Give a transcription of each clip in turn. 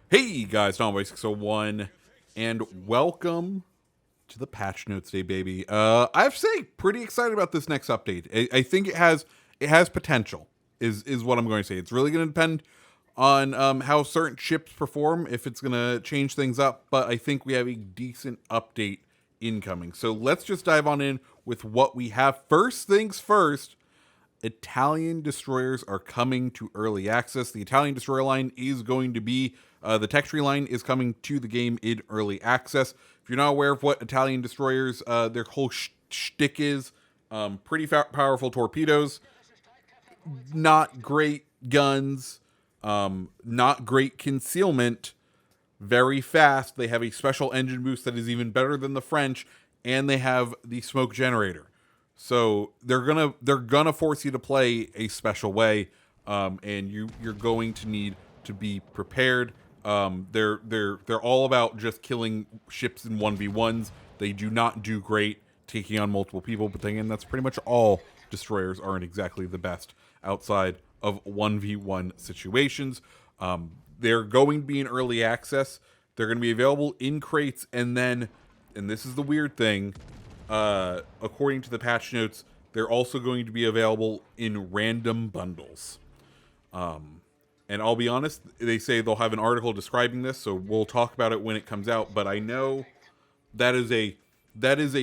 Hey guys, Tomboy601, and welcome to the patch notes day, baby. I have to say, pretty excited about this next update. I think it has potential. Is what I'm going to say. It's really going to depend on how certain ships perform, if it's going to change things up. But I think we have a decent update incoming. So let's just dive on in with what we have. First things first. Italian destroyers are coming to early access. The Italian destroyer line is going to be the tech tree line is coming to the game in early access. If you're not aware of what Italian destroyers, their whole shtick is, pretty powerful torpedoes, not great guns, not great concealment, very fast. They have a special engine boost that is even better than the French, and they have the smoke generator. So they're gonna force you to play a special way, and you're going to need to be prepared. They're all about just killing ships in 1v1s. They do not do great taking on multiple people, but then again, that's pretty much all destroyers aren't exactly the best outside of 1v1 situations. They're going to be in early access. They're going to be available in crates, and then, and this is the weird thing, according to the patch notes, they're also going to be available in random bundles. And I'll be honest, they say they'll have an article describing this, so we'll talk about it when it comes out. But I know that is a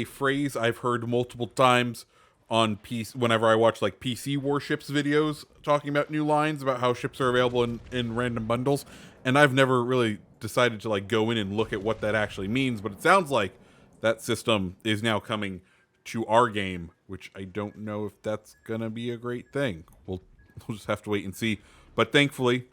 phrase I've heard multiple times on PC whenever I watch like PC Warships videos talking about new lines about how ships are available in random bundles, and I've never really decided to like go in and look at what that actually means. But it sounds like that system is now coming to our game, which I don't know if that's gonna be a great thing. We'll just have to wait and see. But thankfully,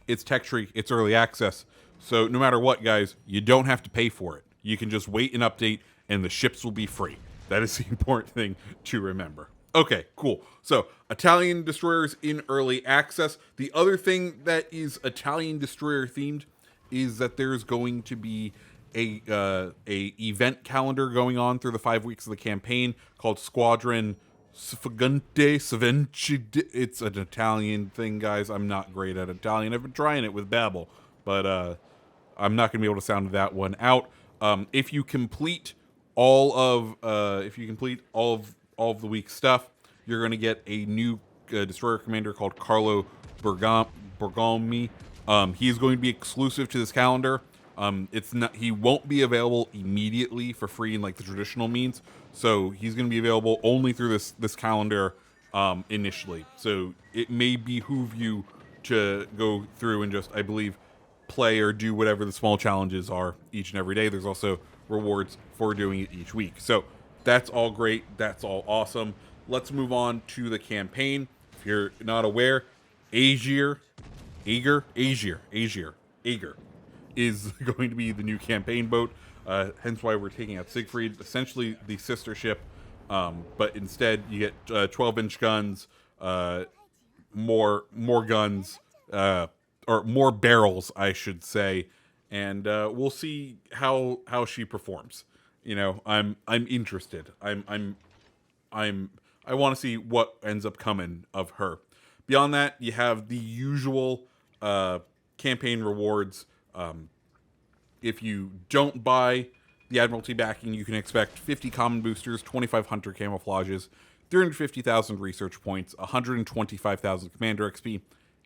it's tech tree, it's early access. So no matter what, guys, you don't have to pay for it. You can just wait and update, and the ships will be free. That is the important thing to remember. Okay, cool. So Italian destroyers in early access. The other thing that is Italian destroyer themed is that there's going to be a event calendar going on through the 5 weeks of the campaign called Squadron Sfagante Savenci. It's an Italian thing, guys. I'm not great at Italian. I've been trying it with Babbel, but I'm not going to be able to sound that one out. If you complete all of the week's stuff, you're going to get a new destroyer commander called Carlo Bergomi. He's going to be exclusive to this calendar. He won't be available immediately for free in like the traditional means. So he's going to be available only through this calendar initially. So it may behoove you to go through and just, I believe, play or do whatever the small challenges are each and every day. There's also rewards for doing it each week. So that's all great. That's all awesome. Let's move on to the campaign. If you're not aware, Aegir is going to be the new campaign boat. Hence why we're taking out Siegfried, essentially the sister ship. But instead, you get 12-inch guns, more guns, or more barrels, I should say, and we'll see how she performs. You know, I'm interested. I want to see what ends up coming of her. Beyond that, you have the usual campaign rewards. If you don't buy the Admiralty backing, you can expect 50 common boosters, 25 hunter camouflages, 350,000 research points, 125,000 commander XP,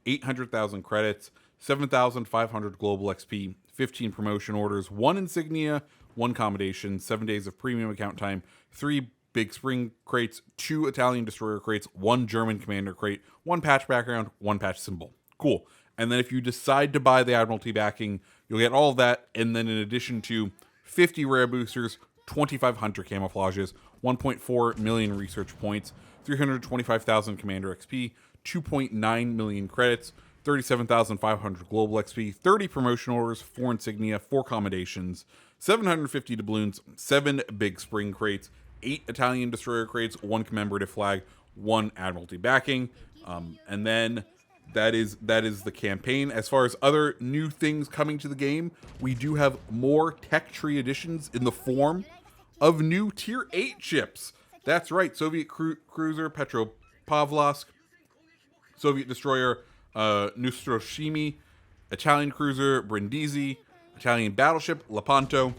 800,000 credits, 7,500 global XP, 15 promotion orders, 1 insignia, 1 commendation, 7 days of premium account time, 3 big spring crates, 2 Italian destroyer crates, 1 German commander crate, 1 patch background, 1 patch symbol. Cool. And then if you decide to buy the Admiralty backing, you'll get all of that, and then in addition to 50 rare boosters, 25 hunter camouflages, 1.4 million research points, 325,000 commander XP, 2.9 million credits, 37,500 global XP, 30 promotion orders, 4 insignia, 4 commendations, 750 doubloons, 7 big spring crates, 8 Italian destroyer crates, 1 commemorative flag, 1 Admiralty backing, and then that is the campaign. As far as other new things coming to the game, we do have more tech tree additions in the form of new tier 8 ships. That's right, Soviet cruiser Petropavlovsk, Soviet destroyer Nostroshimi, Italian cruiser Brindisi, Italian battleship Lepanto,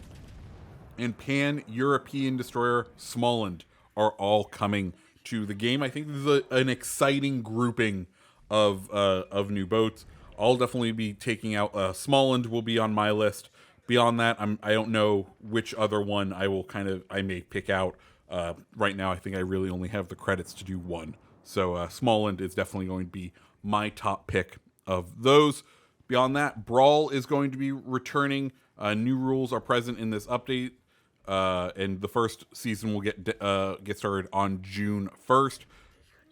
and Pan-European destroyer Smolensk are all coming to the game. I think this is an exciting grouping of new boats. I'll definitely be taking out Smolensk will be on my list. Beyond that, I don't know which other one I may pick out. Right now, I think I really only have the credits to do one. So Smolensk is definitely going to be my top pick of those. Beyond that, Brawl is going to be returning. New rules are present in this update, and the first season will get started on June 1st.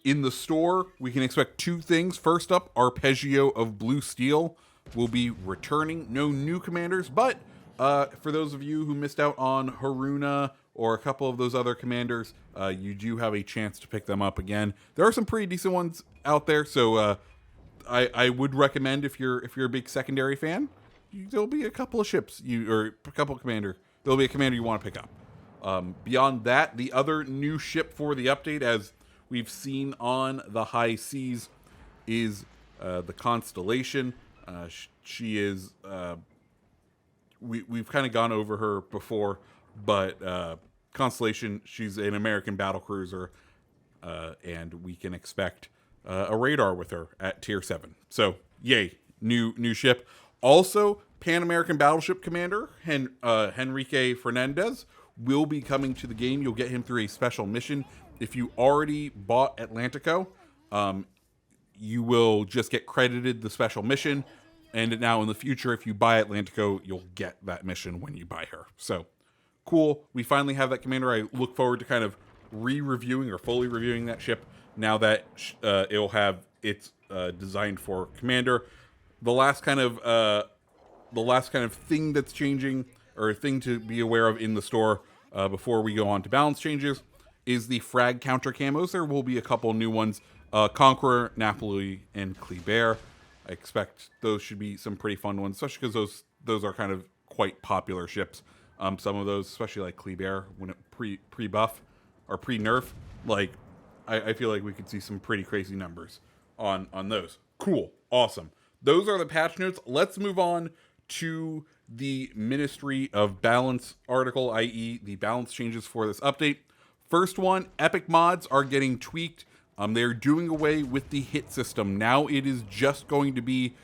In the store, we can expect two things. First up, Arpeggio of Blue Steel will be returning. No new commanders, but for those of you who missed out on Haruna or a couple of those other commanders, you do have a chance to pick them up again. There are some pretty decent ones out there, so I would recommend if you're a big secondary fan, there'll be a couple of ships or a couple of there'll be a commander you want to pick up. Beyond that, the other new ship for the update, as we've seen on the high seas, is the Constellation. She is we've kind of gone over her before, but Constellation, she's an American battle cruiser, and we can expect a radar with her at tier 7. So yay, new ship. Also, Pan American Battleship Commander Henrique Fernandez will be coming to the game. You'll get him through a special mission. If you already bought Atlantico, you will just get credited the special mission. And now in the future, if you buy Atlantico, you'll get that mission when you buy her. So cool. We finally have that commander. I look forward to kind of re-reviewing or fully reviewing that ship now that it'll have its designed for commander. The last kind of thing that's changing, or thing to be aware of in the store before we go on to balance changes, is the frag counter camos. There will be a couple new ones. Conqueror, Napoli, and Kleber. I expect those should be some pretty fun ones, especially because those are kind of quite popular ships. Some of those, especially like Kleber, when it pre-buff or pre-nerf, like I feel like we could see some pretty crazy numbers on those. Cool, awesome. Those are the patch notes. Let's move on to the Ministry of Balance article, i.e. the balance changes for this update. First one, epic mods are getting tweaked. They're doing away with the hit system. Now it is just going to be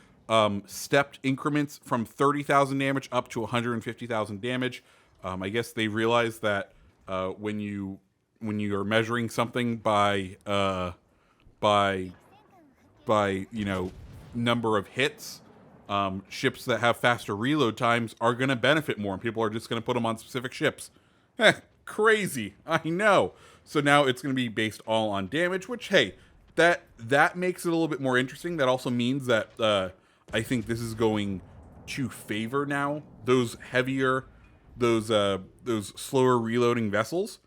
stepped increments from 30,000 damage up to 150,000 damage. I guess they realized that when you are measuring something by number of hits, ships that have faster reload times are going to benefit more, and people are just going to put them on specific ships. Crazy, I know. So now it's going to be based all on damage, which, hey, that makes it a little bit more interesting. That also means that I think this is going to favor now those heavier, those slower reloading vessels,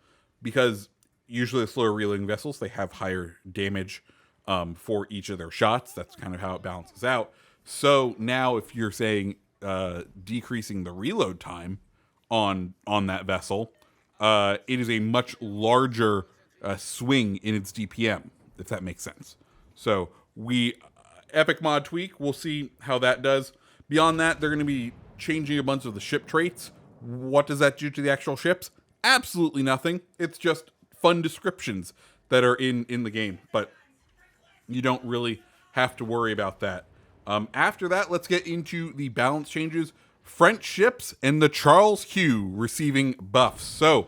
because usually the slower reloading vessels, they have higher damage for each of their shots. That's kind of how it balances out. So now if you're saying decreasing the reload time on that vessel, it is a much larger swing in its DPM, if that makes sense. So epic mod tweak, we'll see how that does. Beyond that, they're going to be changing a bunch of the ship traits. What does that do to the actual ships? Absolutely nothing. It's just fun descriptions that are in the game, but you don't really have to worry about that. After that, let's get into the balance changes. French ships and the Charles Hugh receiving buffs. So,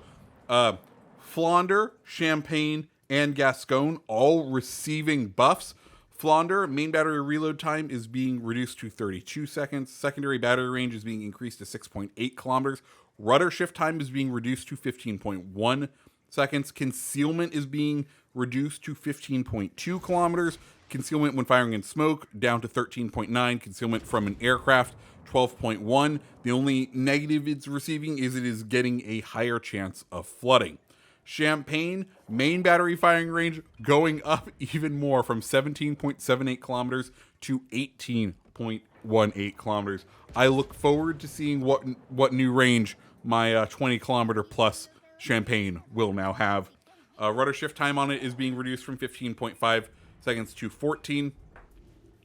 Flandre, Champagne, and Gascon all receiving buffs. Flandre, main battery reload time is being reduced to 32 seconds. Secondary battery range is being increased to 6.8 kilometers. Rudder shift time is being reduced to 15.1 seconds. Concealment is being reduced to 15.2 kilometers. Concealment when firing in smoke down to 13.9. Concealment from an aircraft 12.1. The only negative it's receiving is it is getting a higher chance of flooding. Champagne, main battery firing range going up even more from 17.78 kilometers to 18.18 kilometers. I look forward to seeing what new range my 20 kilometer plus Champagne will now have. Rudder shift time on it is being reduced from 15.5 seconds to 14.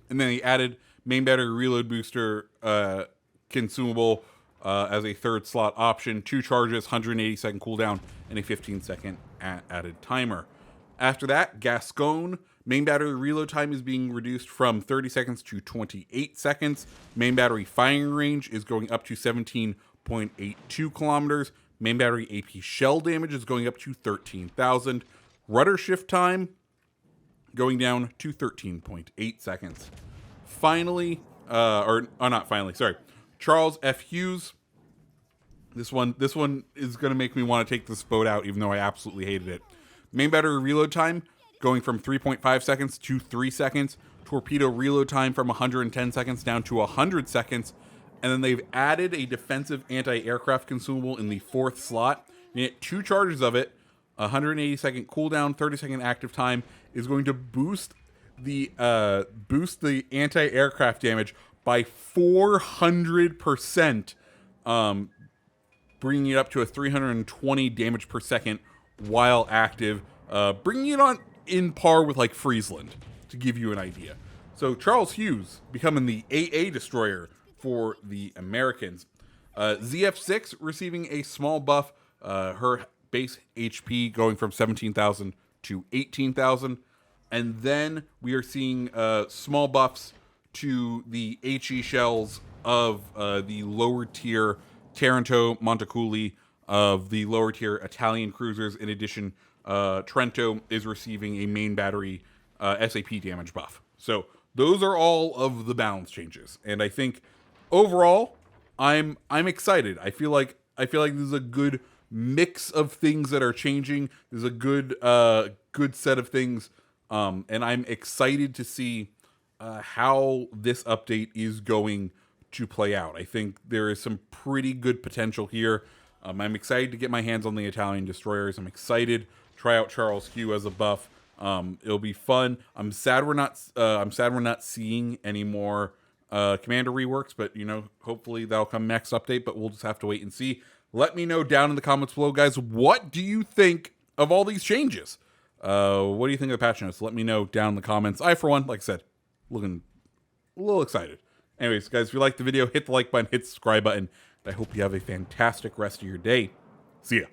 And then he added Main battery reload booster consumable as a third slot option. 2 charges, 180-second cooldown, and a 15-second added timer. After that, Gascon. Main battery reload time is being reduced from 30 seconds to 28 seconds. Main battery firing range is going up to 17.82 kilometers. Main battery AP shell damage is going up to 13,000. Rudder shift time going down to 13.8 seconds. Finally, not finally, sorry. Charles F. Hughes. This one is going to make me want to take this boat out, even though I absolutely hated it. Main battery reload time going from 3.5 seconds to 3 seconds. Torpedo reload time from 110 seconds down to 100 seconds. And then they've added a defensive anti-aircraft consumable in the 4th slot. You get 2 charges of it. 180-second cooldown, 30-second active time is going to boost the anti-aircraft damage by 400%, bringing it up to a 320 damage per second while active, bringing it on in par with like Friesland, to give you an idea. So Charles Hughes becoming the AA destroyer for the Americans. ZF6 receiving a small buff, her base HP going from 17,000 to 18,000. And then we are seeing small buffs to the HE shells of the lower tier Taranto, Monteculi, of the lower tier Italian cruisers. In addition, Trento is receiving a main battery SAP damage buff. So those are all of the balance changes, and I think overall, I'm excited. I feel like this is a good mix of things that are changing. There's a good set of things, and I'm excited to see how this update is going to play out. I think there is some pretty good potential here. I'm excited to get my hands on the Italian destroyers. I'm excited to try out Charles Hugh as a buff. It'll be fun. I'm sad we're not seeing any more commander reworks, but you know, hopefully that'll come next update. But we'll just have to wait and see. Let me know down in the comments below, guys. What do you think of all these changes? What do you think of the patch notes? Let me know down in the comments. I, for one, like I said, looking a little excited. Anyways, guys, if you liked the video, hit the like button, hit the subscribe button. I hope you have a fantastic rest of your day. See ya.